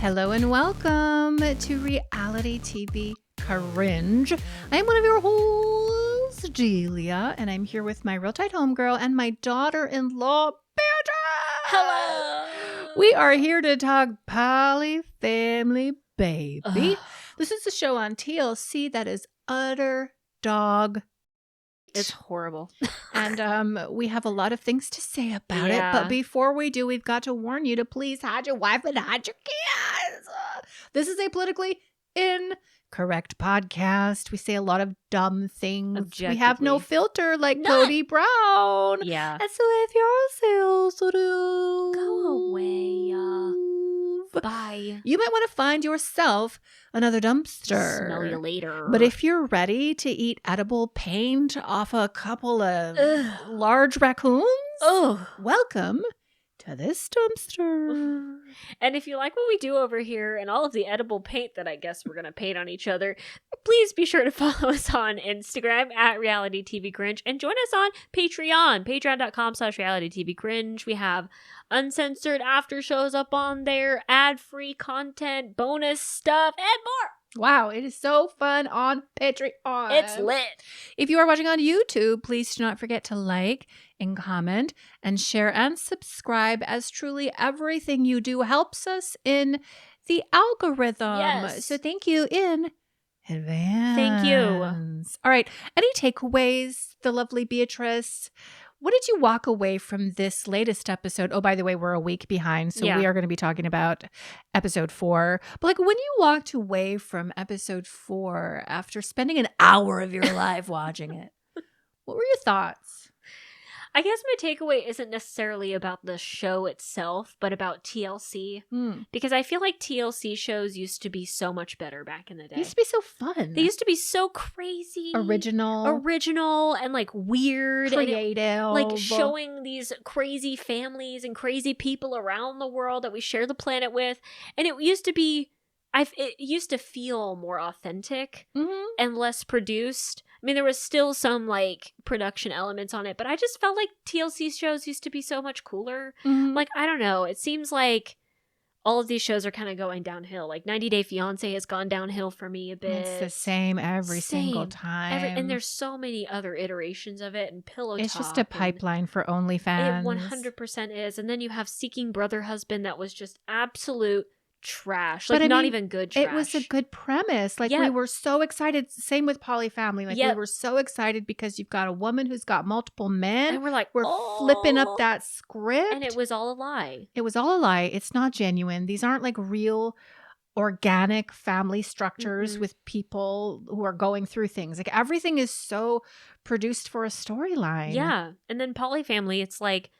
Hello and welcome to Reality TV Cringe. I am one of your hosts, Delia, and I'm here with my real tight homegirl and my daughter-in-law, Beatrice. Hello. We are here to talk Polyfamily, baby. Ugh. This is a show on TLC that is utter dog. It's horrible. And we have a lot of things to say about it. But before we do, we've got to warn you to please hide your wife and hide your kids. This is a politically incorrect podcast. We say a lot of dumb things. We have no filter like Cody Brown. Yeah. And so if you're sensitive, Go away. Bye. You might want to find yourself another dumpster. Smell you later. But if you're ready to eat edible paint off a couple of large raccoons, welcome to this dumpster. And if you like what we do over here and all of the edible paint that I guess we're going to paint on each other, please be sure to follow us on Instagram at Reality TV Cringe and join us on Patreon, patreon.com/Reality TV Cringe. We have uncensored after shows up on there, ad-free content, bonus stuff, and more. Wow, it is so fun on Patreon. It's lit. If you are watching on YouTube, please do not forget to like and comment and share and subscribe, as truly everything you do helps us in the algorithm. Yes. So thank you in advance. Thank you. All right. Any takeaways, the lovely Beatrice? What did you walk away from this latest episode? Oh, by the way, we're a week behind, so we are going to be talking about episode 4. But like, when you walked away from episode 4 after spending an hour of your life watching it, what were your thoughts? I guess my takeaway isn't necessarily about the show itself, but about TLC. Because I feel like TLC shows used to be so much better back in the day. They used to be so fun. They used to be so crazy. Original and like weird. Creative. Like showing these crazy families and crazy people around the world that we share the planet with. And it used to be, it used to feel more authentic and less produced. I mean, there was still some like production elements on it, but I just felt like TLC shows used to be so much cooler. Like, I don't know. It seems like all of these shows are kind of going downhill. Like 90 Day Fiancé has gone downhill for me a bit. It's the same every single time. And there's so many other iterations of it, and Pillow Talk. It's just a pipeline for OnlyFans. It 100% is. And then you have Seeking Brother Husband that was just absolute trash, but not even good trash. It was a good premise. Like, we were so excited. Same with Polyfamily. Like, we were so excited because you've got a woman who's got multiple men, and we're like, we're flipping up that script, and it was all a lie. It's not genuine. These aren't like real organic family structures with people who are going through things. Like, everything is so produced for a storyline. And then Polyfamily, it's like,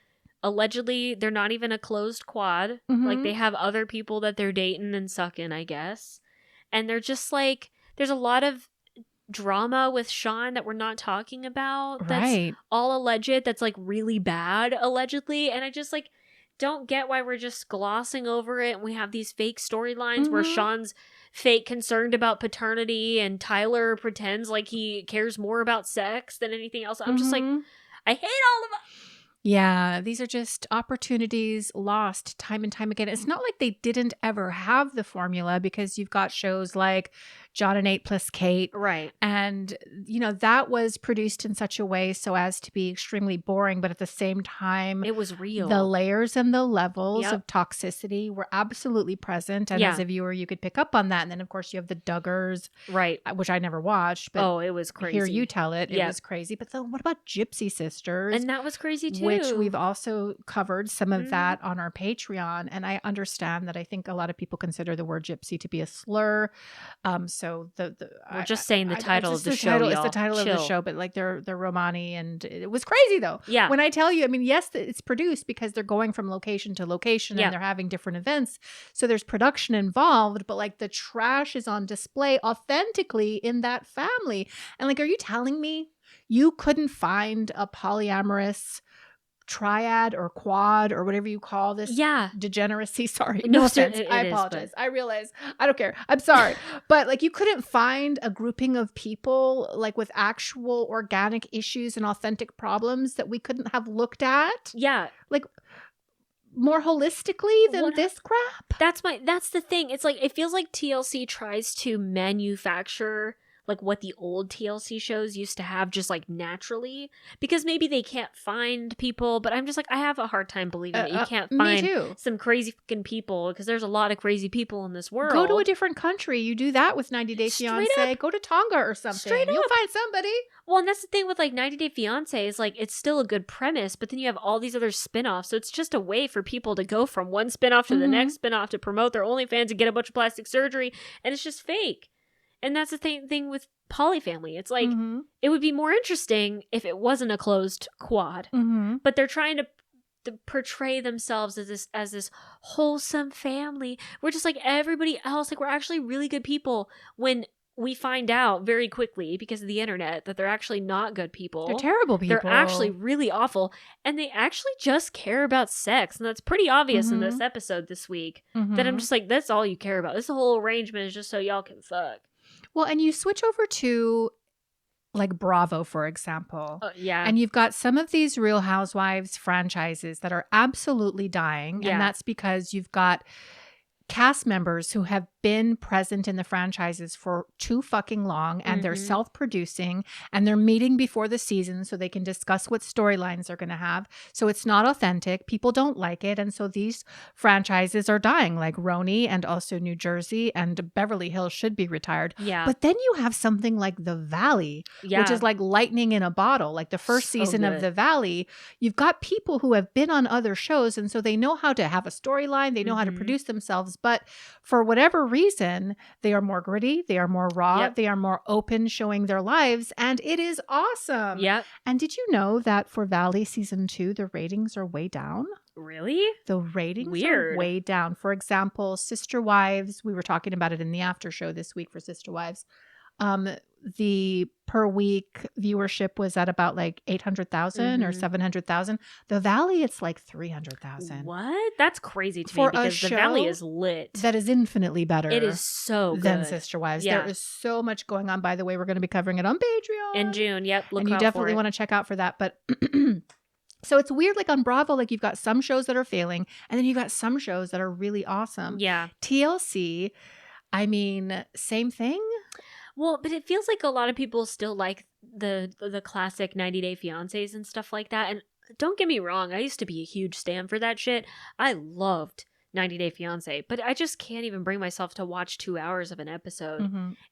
allegedly, they're not even a closed quad. Like, they have other people that they're dating and sucking, I guess. And they're just like, there's a lot of drama with Sean that we're not talking about. That's all alleged. That's like really bad, allegedly. And I just like don't get why we're just glossing over it. And we have these fake storylines where Sean's fake concerned about paternity and Tyler pretends like he cares more about sex than anything else. I'm just like, I hate all of it. Yeah, these are just opportunities lost time and time again. It's not like they didn't ever have the formula, because you've got shows like John and 8 plus Kate. Right. And, you know, that was produced in such a way so as to be extremely boring, but at the same time, it was real. The layers and the levels of toxicity were absolutely present. And as a viewer, you could pick up on that. And then, of course, you have the Duggars, right, which I never watched. But it was crazy. Hear you tell it. It was crazy. But then what about Gypsy Sisters? And that was crazy too. Which we've also covered some of that on our Patreon. And I understand that I think a lot of people consider the word gypsy to be a slur. So we're just saying the title of the show. It's the title of the show, but like they're Romani, and it was crazy though. Yeah. When I tell you, I mean, yes, it's produced because they're going from location to location and they're having different events. So there's production involved, but like the trash is on display authentically in that family. And like, are you telling me you couldn't find a polyamorous triad or quad or whatever you call this degeneracy? Sorry, no offense. I apologize. I realize I don't care. I'm sorry. But like, you couldn't find a grouping of people like with actual organic issues and authentic problems that we couldn't have looked at? Yeah. Like, more holistically than this crap. That's the thing. It's like, it feels like TLC tries to manufacture like what the old TLC shows used to have just like naturally, because maybe they can't find people, but I'm just like, I have a hard time believing that you can't find some crazy fucking people, because there's a lot of crazy people in this world. Go to a different country. You do that with 90 Day Fiancé. Go to Tonga or something. You'll find somebody. Well, and that's the thing with like 90 Day Fiancé is like, it's still a good premise, but then you have all these other spinoffs. So it's just a way for people to go from one spinoff to the next spinoff to promote their OnlyFans and get a bunch of plastic surgery. And it's just fake. And that's the thing with Polyfamily. It's like, it would be more interesting if it wasn't a closed quad. But they're trying to portray themselves as this wholesome family. We're just like everybody else. Like, we're actually really good people, when we find out very quickly, because of the internet, that they're actually not good people. They're terrible people. They're actually really awful. And they actually just care about sex. And that's pretty obvious in this episode this week. That I'm just like, that's all you care about. This whole arrangement is just so y'all can fuck. Well, and you switch over to like Bravo, for example. Yeah. And you've got some of these Real Housewives franchises that are absolutely dying. Yeah. And that's because you've got cast members who have been present in the franchises for too fucking long, and they're self-producing, and they're meeting before the season so they can discuss what storylines they're going to have. So it's not authentic. People don't like it. And so these franchises are dying, like Roni, and also New Jersey, and Beverly Hills should be retired. Yeah. But then you have something like The Valley, which is like lightning in a bottle. Like the first season of The Valley, you've got people who have been on other shows, and so they know how to have a storyline. They know how to produce themselves. But for whatever reason, they are more gritty, they are more raw, they are more open, showing their lives, and it is awesome. Yep. And did you know that for Valley season 2, the ratings are way down? Really? The ratings are way down. For example, Sister Wives, we were talking about it in the after show this week for Sister Wives. The per week viewership was at about like 800,000 or 700,000. The Valley, it's like 300,000. What? That's crazy to me, because The Valley is lit. That is infinitely better. It is so good than Sister Wives. Yeah. There is so much going on. By the way, we're going to be covering it on Patreon in June. Yep. And you definitely want to check out for that. But so it's weird, like on Bravo, like you've got some shows that are failing, and then you've got some shows that are really awesome. Yeah. TLC, I mean, same thing. Well, but it feels like a lot of people still like the classic 90 Day Fiancés and stuff like that. And don't get me wrong, I used to be a huge stan for that shit. I loved 90 Day Fiancé, but I just can't even bring myself to watch 2 hours of an episode.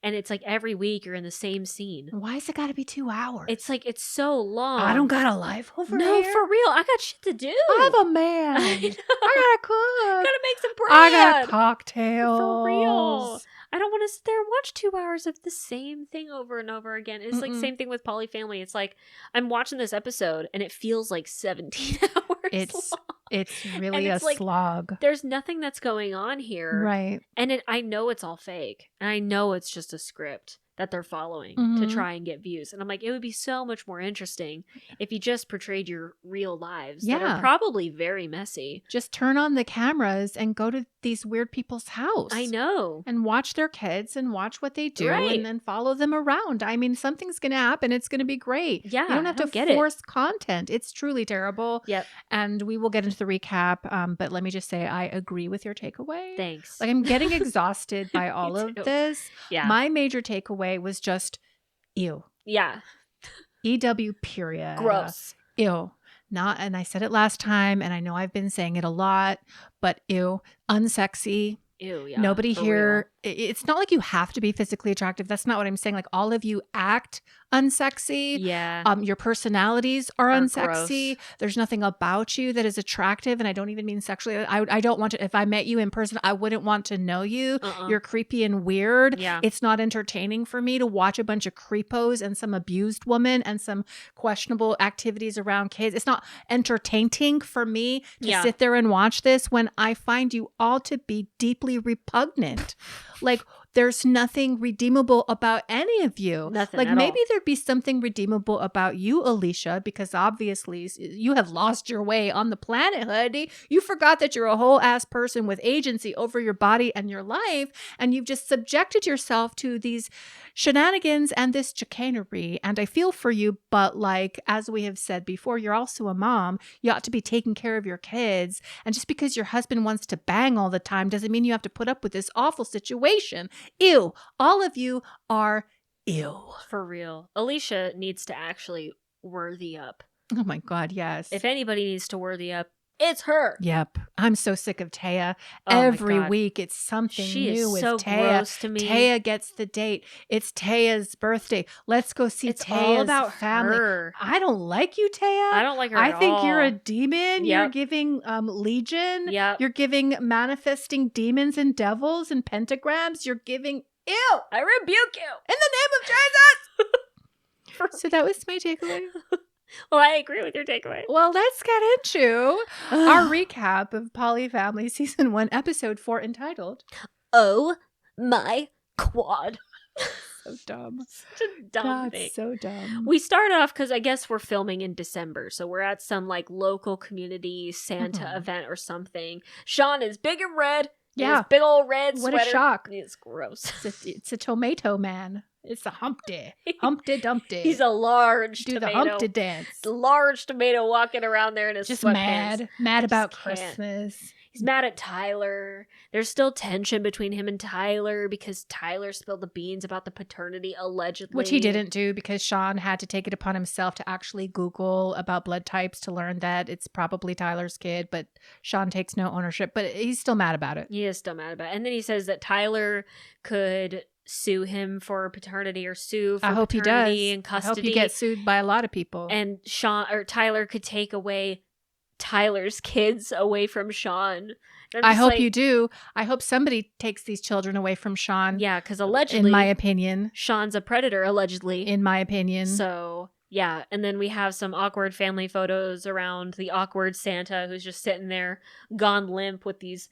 And it's like every week you're in the same scene. Why has it got to be 2 hours? It's like, it's so long. I don't got a life over here. No, for real. I got shit to do. I have a man. I gotta cook. Gotta make some bread. I got cocktails. For real. I don't want to sit there and watch 2 hours of the same thing over and over again. It's like same thing with Polyfamily. It's like I'm watching this episode and it feels like 17 hours long. It's really a slog. There's nothing that's going on here. Right. And I know it's all fake. And I know it's just a script that they're following to try and get views. And I'm like, it would be so much more interesting if you just portrayed your real lives that are probably very messy. Just turn on the cameras and go to these weird people's house. I know. And watch their kids and watch what they do and then follow them around. I mean, something's going to happen. It's going to be great. Yeah. You don't have to force content. It's truly terrible. Yep. And we will get into the recap. But let me just say, I agree with your takeaway. Thanks. Like, I'm getting exhausted by all of this. Yeah. My major takeaway was just ew. Yeah. EW period. Gross. Ew. Not, and I said it last time, and I know I've been saying it a lot, but ew, unsexy. Ew, yeah. Nobody here. It's not like you have to be physically attractive. That's not what I'm saying. Like, all of you act unsexy. Yeah. Your personalities are unsexy. Gross. There's nothing about you that is attractive, and I don't even mean sexually. I don't want to. If I met you in person, I wouldn't want to know you. You're creepy and weird. Yeah. It's not entertaining for me to watch a bunch of creepos and some abused woman and some questionable activities around kids. It's not entertaining for me to sit there and watch this when I find you all to be deeply repugnant. Like, there's nothing redeemable about any of you. Nothing like at maybe all. there'd be something redeemable about you, Alicia, because obviously you have lost your way on the planet, honey. You forgot that you're a whole ass person with agency over your body and your life, and you've just subjected yourself to these shenanigans and this chicanery. And I feel for you, but like, as we have said before, you're also a mom. You ought to be taking care of your kids. And just because your husband wants to bang all the time doesn't mean you have to put up with this awful situation. Ew. All of you are ew. For real. Alicia needs to actually worthy up. Oh my God, yes. If anybody needs to worthy up, it's her. Yep. I'm so sick of Taya. Oh Every week it's something she new is with so Taya. gross to me. Taya gets the date. It's Taya's birthday. Let's go see It's Taya's all about family. her. I don't like you, Taya. I don't like her I at think all. you're a demon. Yep. You're giving legion. Yep. You're giving manifesting demons and devils and pentagrams. You're giving ew. I rebuke you. In the name of Jesus. So that was my takeaway. Well, I agree with your takeaway. Well, let's get into our recap of Polyfamily Season 1, Episode 4, entitled Oh My Quad. So dumb. Such a dumb thing. So dumb. We start off because I guess we're filming in December, so we're at some like local community Santa event or something. Sean is big and red. Yeah. His big old red What sweater. a shock. It's gross. It's a tomato man. It's a Humpty. Humpty Dumpty. He's a large Do tomato. the Humpty dance. It's a large tomato walking around there in his Just sweatpants. mad about Just can't. Christmas. He's mad at Tyler. There's still tension between him and Tyler because Tyler spilled the beans about the paternity, allegedly. Which he didn't do because Sean had to take it upon himself to actually Google about blood types to learn that it's probably Tyler's kid, but Sean takes no ownership. But he's still mad about it. He is still mad about it. And then he says that Tyler could sue him for paternity or sue for I hope he does. paternity and custody. I hope he gets sued by a lot of people. And Tyler could take away Tyler's kids away from Sean. I hope you do. I hope somebody takes these children away from Sean. Yeah, because allegedly, in my opinion, Sean's a predator, allegedly. In my opinion. So, yeah. And then we have some awkward family photos around the awkward Santa who's just sitting there, gone limp with these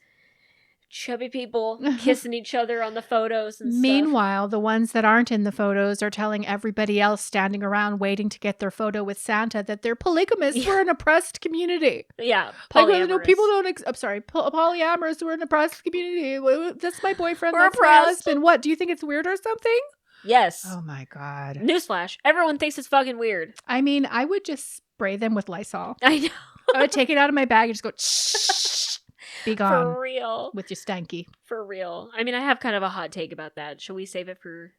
chubby people kissing each other on the photos and Meanwhile, the ones that aren't in the photos are telling everybody else standing around waiting to get their photo with Santa that they're polygamous. Yeah. We're an oppressed community. Yeah, polyamorous. No, people don't. I'm sorry, polyamorous. We're an oppressed community. That's my boyfriend. We're that's oppressed. My husband. What? Do you think it's weird or something? Yes. Oh my God. Newsflash. Everyone thinks it's fucking weird. I mean, I would just spray them with Lysol. I know. I would take it out of my bag and just go, shh, be gone. For real. With your stanky. For real. I mean, I have kind of a hot take about that. Should we save it for,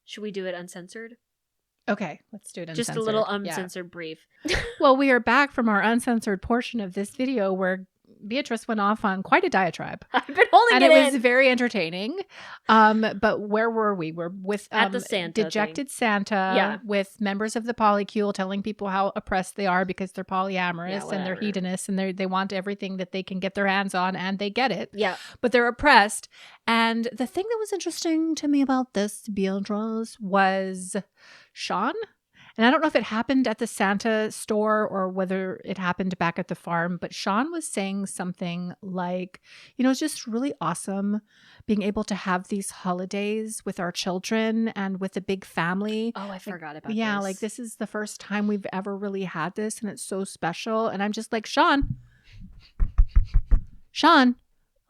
should we do it uncensored? Okay, let's do it uncensored. Just a little uncensored brief. Well, we are back from our uncensored portion of this video where Beatrice went off on quite a diatribe. I've been holding and it was very entertaining. But where were we? We're with at the Santa dejected Santa with members of the polycule telling people how oppressed they are because they're polyamorous and they're hedonists and they want everything that they can get their hands on and they get it. Yeah. But they're oppressed. And the thing that was interesting to me about this, Beatrice, was Sean. And I don't know if it happened at the Santa store or whether it happened back at the farm, but Sean was saying something like, you know, it's just really awesome being able to have these holidays with our children and with a big family. Oh, I forgot about Yeah, this. like this is the first time we've ever really had this and it's so special. And I'm just like, Sean,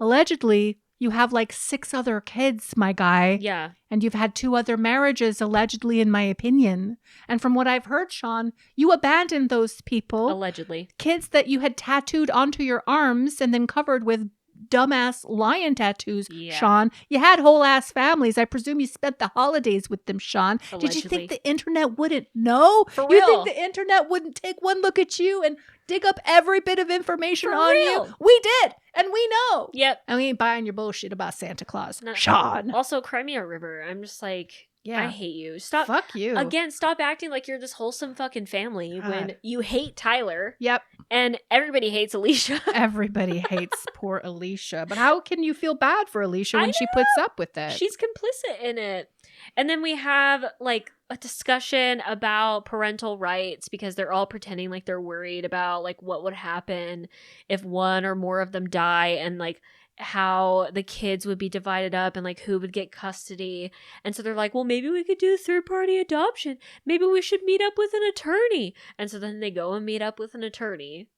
allegedly, you have like 6 other kids, my guy. Yeah. And you've had 2 other marriages, allegedly, in my opinion. And from what I've heard, Sean, you abandoned those people. Allegedly. Kids that you had tattooed onto your arms and then covered with dumbass lion tattoos, Sean. You had whole ass families. I presume you spent the holidays with them, Sean. Allegedly. Did you think the internet wouldn't know? For real? You think the internet wouldn't take one look at you and dig up every bit of information For on real? you? We did. And we know. Yep. And we ain't buying your bullshit about Santa Claus. No. Sean. Also, Crimea River. I'm just like, I hate you. Stop. Fuck you. Again, stop acting like you're this wholesome fucking family when you hate Tyler. Yep. And everybody hates Alicia. Everybody hates poor Alicia. But how can you feel bad for Alicia when she puts up with it? She's complicit in it. And then we have like a discussion about parental rights because they're all pretending like they're worried about like what would happen if one or more of them die. And like how the kids would be divided up and like who would get custody. And so they're like, well, maybe we could do third-party adoption. Maybe we should meet up with an attorney. And so then they go and meet up with an attorney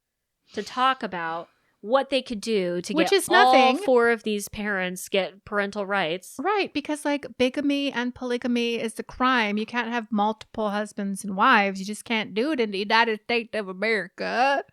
to talk about what they could do to Which get is nothing. all 4 of these parents get parental rights. Right, because like bigamy and polygamy is a crime. You can't have multiple husbands and wives. You just can't do it in the United States of America.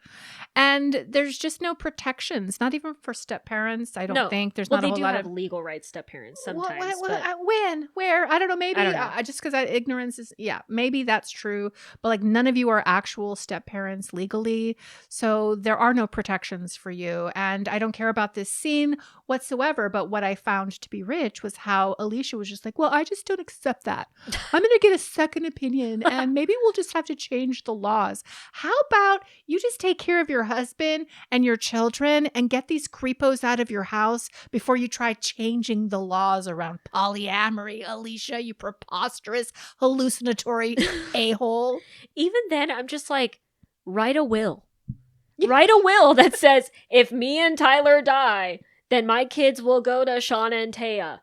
And there's just no protections, not even for step parents. I don't think there's not a whole lot have of legal rights step parents sometimes. When? Where? I don't know. Maybe I don't know. Just because ignorance is, maybe that's true. But like none of you are actual step parents legally. So there are no protections for you. And I don't care about this scene whatsoever. But what I found to be rich was how Alicia was just like, well, I just don't accept that. I'm going to get a second opinion and maybe we'll just have to change the laws. How about you just take care of your husband and your children and get these creepos out of your house before you try changing the laws around polyamory, Alicia, you preposterous, hallucinatory a-hole. Even then, I'm just like, write a will. Write a will that says, if me and Tyler die, then my kids will go to Shauna and Taya.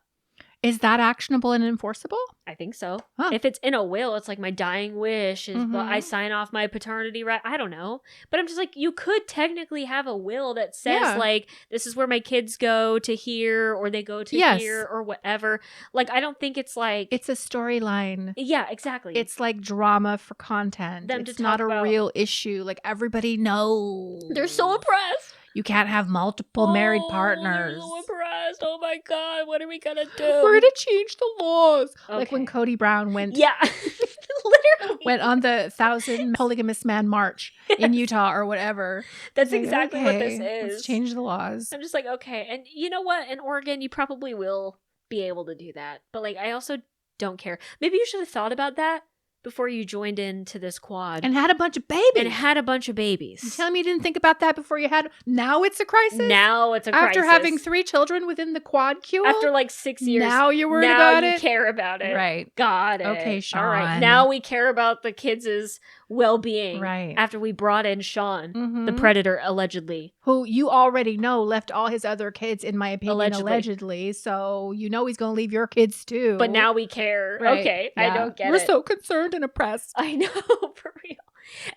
Is that actionable and enforceable? I think so. Huh. If it's in a will, it's like my dying wish is I sign off my paternity right. I don't know. But I'm just like, you could technically have a will that says like, this is where my kids go to here or they go to here or whatever. Like, I don't think it's like... It's a storyline. Yeah, exactly. It's like drama for content. It's not a real issue. Like, everybody knows. They're so impressed. You can't have multiple married partners. I'm so impressed. Oh my God. What are we going to do? We're going to change the laws. Okay. Like when Cody Brown went. Yeah. Literally. Went on the 1,000 polygamous man march in Utah or whatever. That's exactly what this is. Let's change the laws. I'm just like, okay. And you know what? In Oregon, you probably will be able to do that. But like, I also don't care. Maybe you should have thought about that before you joined into this quad. And had a bunch of babies. You telling me you didn't think about that before you had... Now it's a crisis? Now it's a crisis. After having 3 children within the quad queue? After like 6 years. Now you're worried about it? Now you care about it. Right. Got it. Okay, Sean. All right. Now we care about the kids' well-being. Right. After we brought in Sean, the predator, allegedly. Who you already know left all his other kids, in my opinion, allegedly. So you know he's going to leave your kids too. But now we care. Right. Okay. Yeah. I don't get it. We're so concerned and oppressed. I know, for real.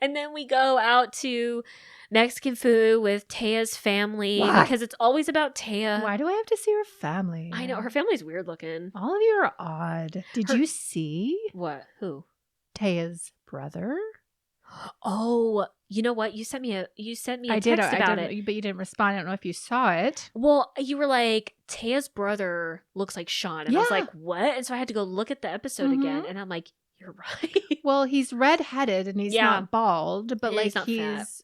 And then we go out to Mexican food with Taya's family. Why? Because it's always about Taya. Why do I have to see her family? I know. Her family's weird looking. All of you are odd. Did you see? What? Who? Taya's brother. Oh, you know what? You sent me a text about it. But you didn't respond. I don't know if you saw it. Well, you were like, Taya's brother looks like Sean. And I was like, what? And so I had to go look at the episode again. And I'm like, you're right. Well, he's redheaded and he's not bald, but like he's...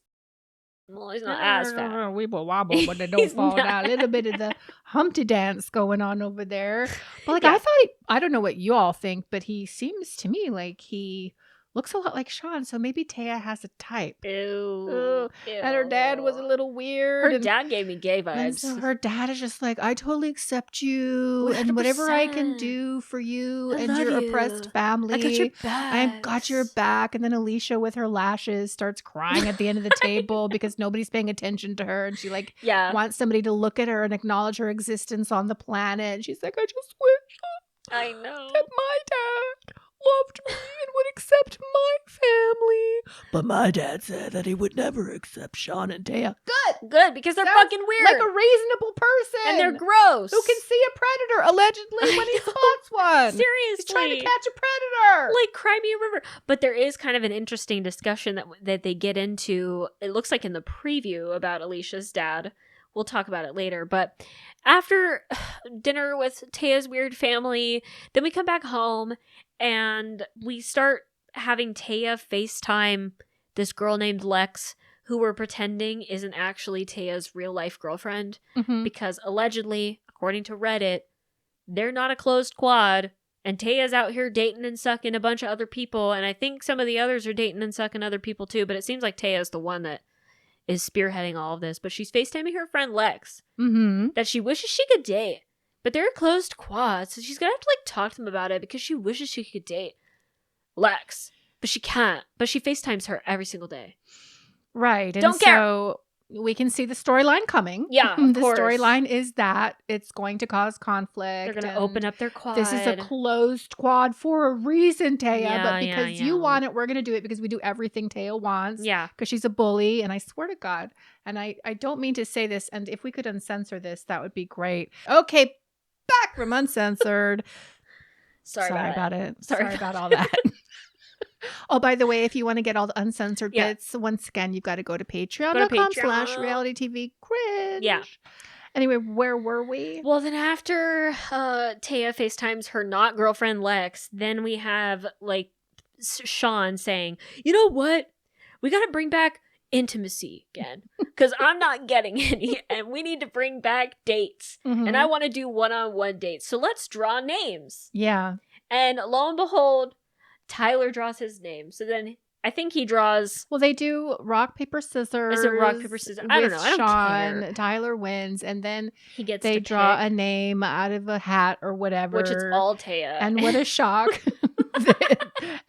Well, he's not as fat. Weeble wobble, but they don't fall down. A little bit of the Humpty dance going on over there. But like, I thought, I don't know what you all think, but he seems to me like he looks a lot like Sean. So maybe Taya has a type. Ew. And her dad was a little weird. Her dad gave me gay vibes. And so her dad is just like, I totally accept you 100%. And whatever I can do for you and your oppressed family. I got your back. I've got your back. And then Alicia with her lashes starts crying at the end of the table because nobody's paying attention to her. And she like wants somebody to look at her and acknowledge her existence on the planet. And she's like, I just wish I know that my dad loved me and would accept my family. But my dad said that he would never accept Sean and Taya. Good, because they're fucking weird. Like a reasonable person. And they're gross. Who can see a predator, allegedly, when he spots one. Seriously. He's trying to catch a predator. Like, cry me a river. But there is kind of an interesting discussion that they get into, it looks like in the preview, about Alicia's dad. We'll talk about it later. But after dinner with Taya's weird family, then we come back home and we start having Taya FaceTime this girl named Lex, who we're pretending isn't actually Taya's real life girlfriend. Because allegedly, according to Reddit, they're not a closed quad. And Taya's out here dating and sucking a bunch of other people. And I think some of the others are dating and sucking other people too. But it seems like Taya's the one that is spearheading all of this. But she's FaceTiming her friend Lex that she wishes she could date. But they're a closed quad, so she's going to have to like talk to them about it because she wishes she could date Lex. But she can't. But she FaceTimes her every single day. Right. And Don't care. we can see the storyline coming. Yeah, of the course. storyline is that it's going to cause conflict. They're going to open up their quad. This is a closed quad for a reason, Taya. Yeah, but because you want it, we're going to do it because we do everything Taya wants. Yeah. Because she's a bully. And I swear to God, and I don't mean to say this, and if we could uncensor this, that would be great. Okay, back from uncensored. Sorry about it. Sorry about all that. Oh, by the way, if you want to get all the uncensored bits, once again, you've got to go to patreon.com/reality TV cringe. Yeah. Anyway, where were we? Well, then after Taya FaceTimes her not girlfriend Lex, then we have like Sean saying, you know what? We got to bring back intimacy again because I'm not getting any and we need to bring back dates. And I want to do one-on-one dates. So let's draw names. Yeah. And lo and behold, Tyler draws his name. So then I think he draws. Well, they do rock, paper, scissors. Is it rock, paper, scissors? I don't know. I don't care. Tyler wins. And then they draw a name out of a hat or whatever. Which is all Taya. And what a shock.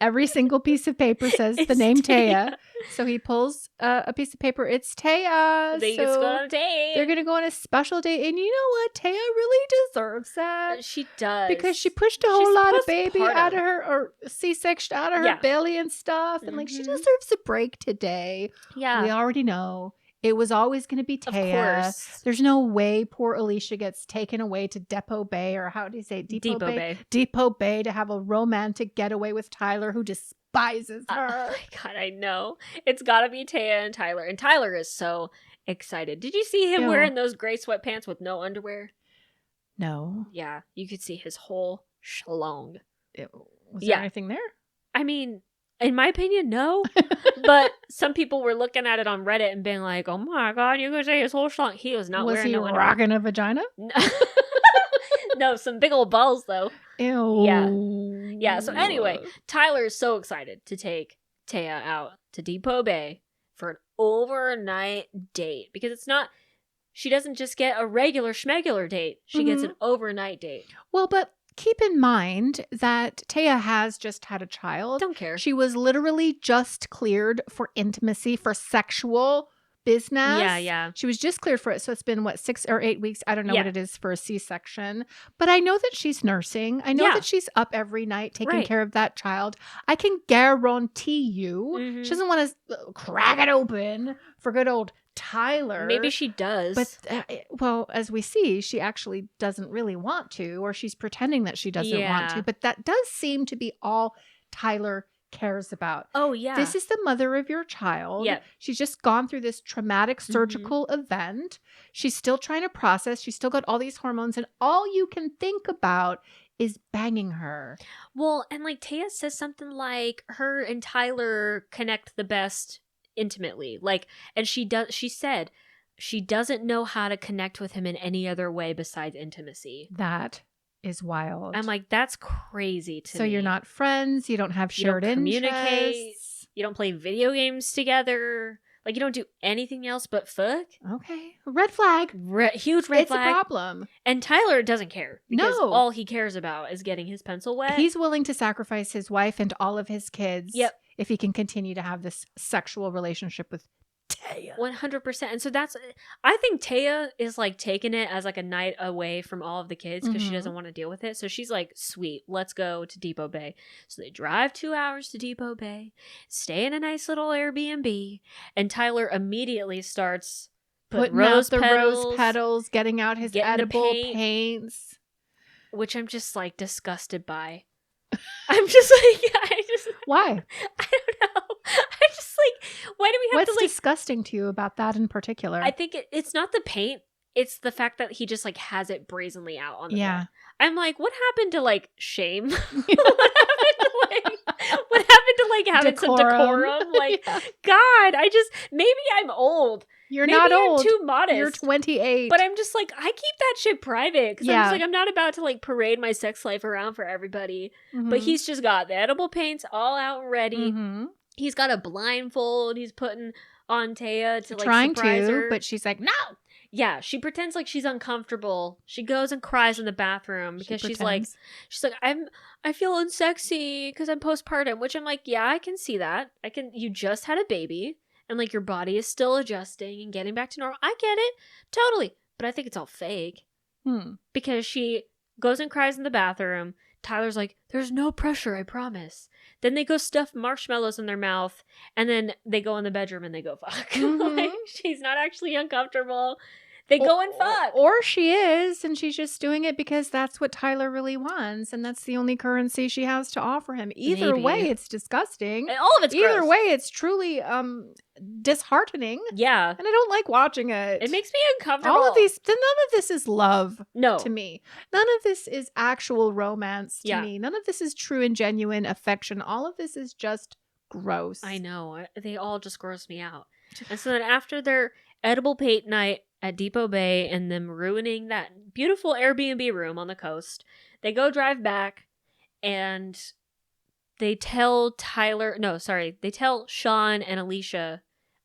Every single piece of paper says the name Taya. So he pulls a piece of paper. It's Taya. They just go on a date. They're going to go on a special date. And you know what? Taya really deserves that. She does. Because she pushed a whole lot of baby out of her, or C-section out of her belly and stuff. And like, she deserves a break today. Yeah. We already know. It was always going to be Taya. Of course. There's no way poor Alicia gets taken away to Depot Bay, or how do you say it? Depot Bay? Depot Bay, to have a romantic getaway with Tyler, who despises her. Oh my God, I know. It's got to be Taya and Tyler. And Tyler is so excited. Did you see him wearing those gray sweatpants with no underwear? No. Yeah, you could see his whole schlong. Was there anything there? I mean, in my opinion, no. But some people were looking at it on Reddit and being like, oh my God, you could say his whole schlong. He was not wearing no underwear. Was he rocking a vagina? No, some big old balls, though. Ew. Yeah, so anyway, Tyler is so excited to take Taya out to Depot Bay for an overnight date. Because it's not, she doesn't just get a regular schmegular date. She gets an overnight date. Well, but keep in mind that Taya has just had a child. Don't care. She was literally just cleared for intimacy, for sexual business. Yeah. She was just cleared for it. So it's been, 6 or 8 weeks? I don't know what it is for a C-section. But I know that she's nursing. I know that she's up every night taking care of that child. I can guarantee you she doesn't want to crack it open for good old Tyler. Maybe she does. But, well, as we see, she actually doesn't really want to, or she's pretending that she doesn't want to. But that does seem to be all Tyler cares about. Oh, yeah. This is the mother of your child. Yeah. She's just gone through this traumatic surgical event. She's still trying to process. She's still got all these hormones, and all you can think about is banging her. Well, and like Taya says something like her and Tyler connect the best intimately. Like, and she said she doesn't know how to connect with him in any other way besides intimacy. That is wild. I'm like, that's crazy to me. So you're not friends, you don't have shared communicate, interests. You don't play video games together. Like, you don't do anything else but fuck. Okay. Red flag. Huge red flag. It's a problem. And Tyler doesn't care. Because No. all he cares about is getting his pencil wet. He's willing to sacrifice his wife and all of his kids. Yep. If he can continue to have this sexual relationship with Taya. 100%. And so I think Taya is like taking it as like a night away from all of the kids because she doesn't want to deal with it. So she's like, sweet, let's go to Depot Bay. So they drive 2 hours to Depot Bay, stay in a nice little Airbnb, and Tyler immediately starts putting rose petals, getting out his edible paints. Which I'm just like disgusted by. I'm just like, Why? I don't know. I just like, why do we have What's to like... disgusting to you about that in particular? I think it's not the paint. It's the fact that he just like has it brazenly out on the bed. I'm like, what happened to like shame? What happened to like having some decorum? Like, God, maybe I'm old. Maybe not old. I'm too modest. You're 28. But I'm just like, I keep that shit private. Because I'm just like, I'm not about to like parade my sex life around for everybody. But he's just got the edible paints all out and ready. He's got a blindfold he's putting on Taya to like surprise her. But she's like, no. Yeah, she pretends like she's uncomfortable. She goes and cries in the bathroom because she's like, I feel unsexy because I'm postpartum, which I'm like, yeah, I can see that. You just had a baby and like your body is still adjusting and getting back to normal. I get it. Totally. But I think it's all fake. Because she goes and cries in the bathroom. Tyler's like, there's no pressure, I promise. Then they go stuff marshmallows in their mouth, and then they go in the bedroom and they go fuck. Like, she's not actually uncomfortable. They go and fuck. Or she is, and she's just doing it because that's what Tyler really wants, and that's the only currency she has to offer him. Either way, it's disgusting. And all of it's Either gross. way, it's truly disheartening. Yeah. And I don't like watching it. It makes me uncomfortable. All of these, none of this is love to me. None of this is actual romance to me. None of this is true and genuine affection. All of this is just gross. I know. They all just gross me out. And so then after their edible pate night at Depot Bay and them ruining that beautiful Airbnb room on the coast, they go drive back and they tell they tell Sean and Alicia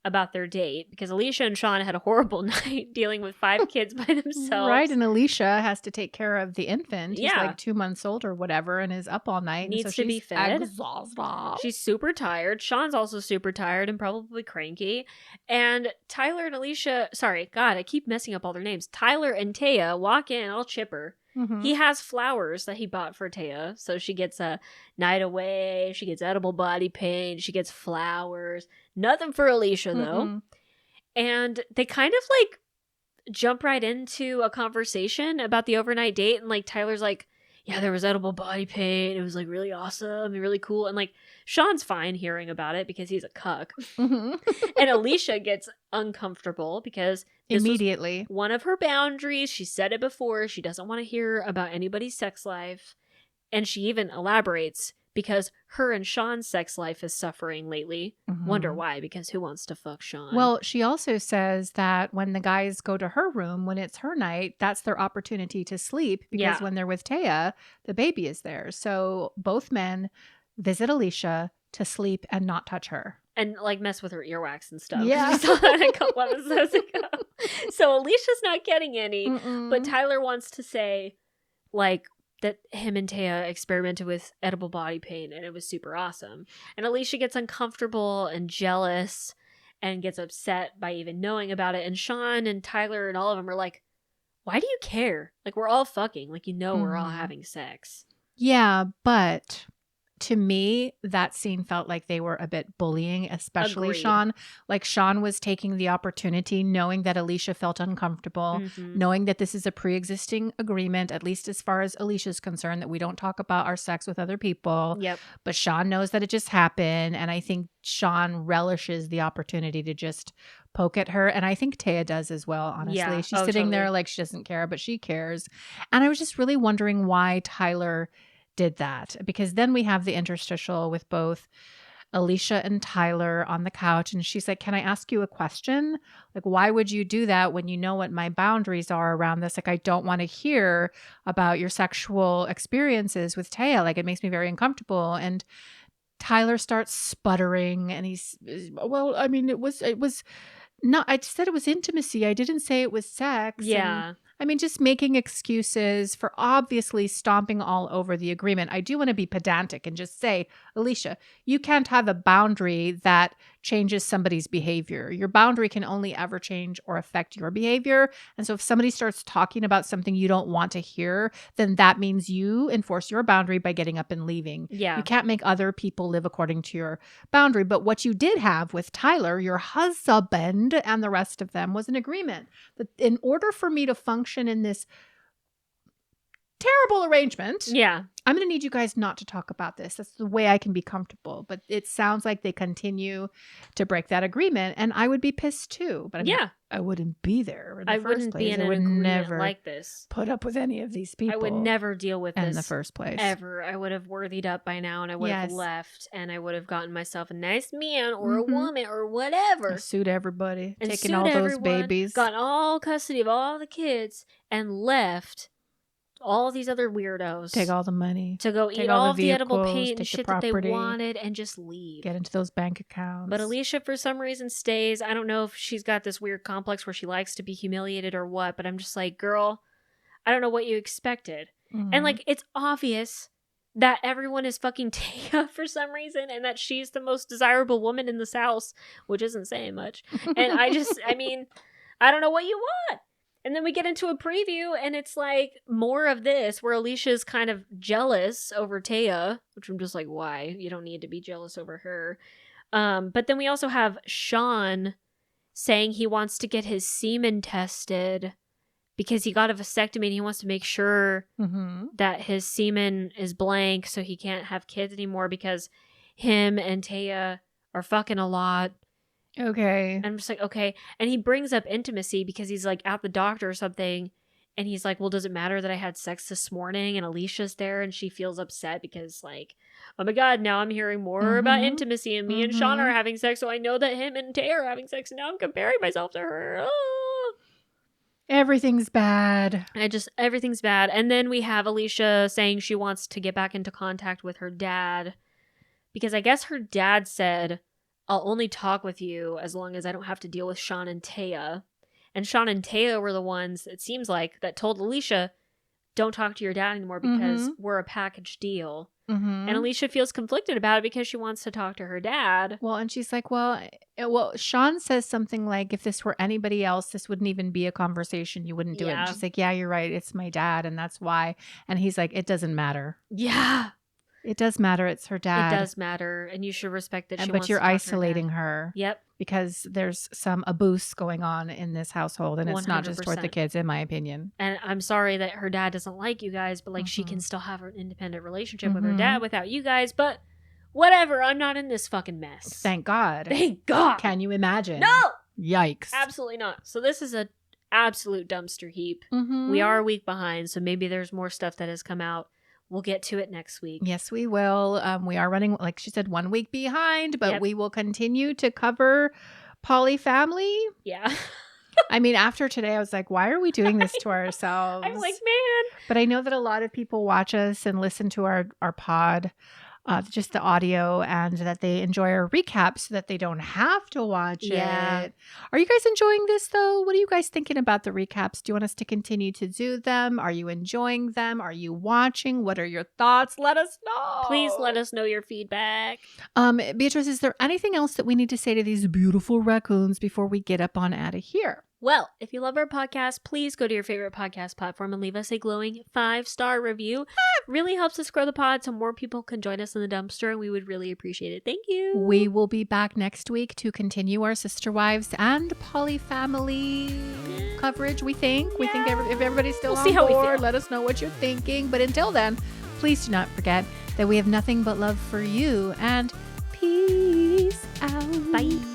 about their date, because Alicia and Sean had a horrible night dealing with 5 kids by themselves. Right, and Alicia has to take care of the infant. He's like 2 months old or whatever and is up all night. Needs to be fed. Exhausted. She's super tired. Sean's also super tired and probably cranky. And Tyler and Alicia, I keep messing up all their names. Tyler and Taya walk in all chipper. He has flowers that he bought for Taya. So she gets a night away. She gets edible body paint. She gets flowers. Nothing for Alicia, though. And they kind of like jump right into a conversation about the overnight date. And like Tyler's like, yeah, there was edible body paint. It was like really awesome and really cool. And like Sean's fine hearing about it because he's a cuck. And Alicia gets uncomfortable because immediately one of her boundaries. She said it before. She doesn't want to hear about anybody's sex life. And she even elaborates because her and Sean's sex life is suffering lately. Wonder why, because who wants to fuck Sean? Well, she also says that when the guys go to her room, when it's her night, that's their opportunity to sleep, because when they're with Taya, the baby is there. So both men visit Alicia to sleep and not touch her. And like mess with her earwax and stuff. Yeah. We saw that a couple episodes ago. So Alicia's not getting any, but Tyler wants to say like that him and Taya experimented with edible body paint and it was super awesome. And Alicia gets uncomfortable and jealous and gets upset by even knowing about it. And Sean and Tyler and all of them are like, why do you care? Like, we're all fucking. Like, we're all having sex. Yeah, but to me, that scene felt like they were a bit bullying, especially Agreed. Sean. Like, Sean was taking the opportunity, knowing that Alicia felt uncomfortable, knowing that this is a pre-existing agreement, at least as far as Alicia's concerned, that we don't talk about our sex with other people. Yep. But Sean knows that it just happened. And I think Sean relishes the opportunity to just poke at her. And I think Taya does as well, honestly. Yeah. She's sitting there like she doesn't care, but she cares. And I was just really wondering why Tyler did that, because then we have the interstitial with both Alicia and Tyler on the couch, and she's like, can I ask you a question? Like, why would you do that when you know what my boundaries are around this? Like, I don't want to hear about your sexual experiences with Taya. Like, it makes me very uncomfortable. And Tyler starts sputtering, and he's, well, I mean, it was not, I said it was intimacy. I didn't say it was sex. Yeah. And, I mean, just making excuses for obviously stomping all over the agreement. I do want to be pedantic and just say, Alicia, you can't have a boundary that changes somebody's behavior. Your boundary can only ever change or affect your behavior. And so if somebody starts talking about something you don't want to hear, then that means you enforce your boundary by getting up and leaving. Yeah. You can't make other people live according to your boundary. But what you did have with Tyler, your husband, and the rest of them was an agreement that in order for me to function in this terrible arrangement, I'm going to need you guys not to talk about this. That's the way I can be comfortable. But it sounds like they continue to break that agreement, and I would be pissed too. But I wouldn't be there in the first place. Be in I an would agreement never like this. Put up with any of these people. I would never deal with this in the first place. Ever. I would have worthied up by now, and I would have left, and I would have gotten myself a nice man or a woman or whatever. Sued everybody. And taking all those babies. Got all custody of all the kids and left all these other weirdos. Take all the money. To go eat all of the edible paint and shit that they wanted and just leave. Get into those bank accounts. But Alicia, for some reason, stays. I don't know if she's got this weird complex where she likes to be humiliated or what, but I'm just like, girl, I don't know what you expected. And like, it's obvious that everyone is fucking Taya for some reason, and that she's the most desirable woman in this house, which isn't saying much. And I mean, I don't know what you want. And then we get into a preview, and it's like more of this, where Alicia's kind of jealous over Taya, which I'm just like, why? You don't need to be jealous over her. But then we also have Sean saying he wants to get his semen tested because he got a vasectomy and he wants to make sure that his semen is blank so he can't have kids anymore because him and Taya are fucking a lot. Okay. And I'm just like, okay. And he brings up intimacy because he's like at the doctor or something. And he's like, well, does it matter that I had sex this morning? And Alicia's there and she feels upset because like, oh my God, now I'm hearing more about intimacy and me and Sean are having sex. So I know that him and Taya are having sex. And now I'm comparing myself to her. Oh. Everything's bad. Everything's bad. And then we have Alicia saying she wants to get back into contact with her dad because I guess her dad said, I'll only talk with you as long as I don't have to deal with Sean and Taya. And Sean and Taya were the ones, it seems like, that told Alicia, don't talk to your dad anymore because we're a package deal. And Alicia feels conflicted about it because she wants to talk to her dad. Well, and she's like, well, Sean says something like, if this were anybody else, this wouldn't even be a conversation. You wouldn't do it. And she's like, yeah, you're right. It's my dad. And that's why. And he's like, it doesn't matter. Yeah. It does matter. It's her dad. It does matter. And you should respect that she wants But to you're talk to isolating her. Yep. Because there's some abuse going on in this household. And it's not just toward the 100%. kids, in my opinion. And I'm sorry that her dad doesn't like you guys, but like she can still have an independent relationship with her dad without you guys. But whatever. I'm not in this fucking mess. Thank God. Thank God. Can you imagine? No. Yikes. Absolutely not. So this is an absolute dumpster heap. We are a week behind, so maybe there's more stuff that has come out. We'll get to it next week. Yes, we will. We are running, like she said, 1 week behind, but we will continue to cover Polyfamily. Yeah. I mean, after today, I was like, why are we doing this to ourselves? I'm like, man. But I know that a lot of people watch us and listen to our pod, just the audio, and that they enjoy our recaps so that they don't have to watch it. Are you guys enjoying this, though? What are you guys thinking about the recaps? Do you want us to continue to do them? Are you enjoying them? Are you watching? What are your thoughts? Let us know. Please let us know your feedback. Beatrice, is there anything else that we need to say to these beautiful raccoons before we get up on out of here? Well, if you love our podcast, please go to your favorite podcast platform and leave us a glowing 5-star review. It really helps us grow the pod so more people can join us in the dumpster, and we would really appreciate it. Thank you. We will be back next week to continue our Sister Wives and Polyfamily coverage, we think. We think if everybody's still on board, let us know what you're thinking. But until then, please do not forget that we have nothing but love for you, and peace out. Bye.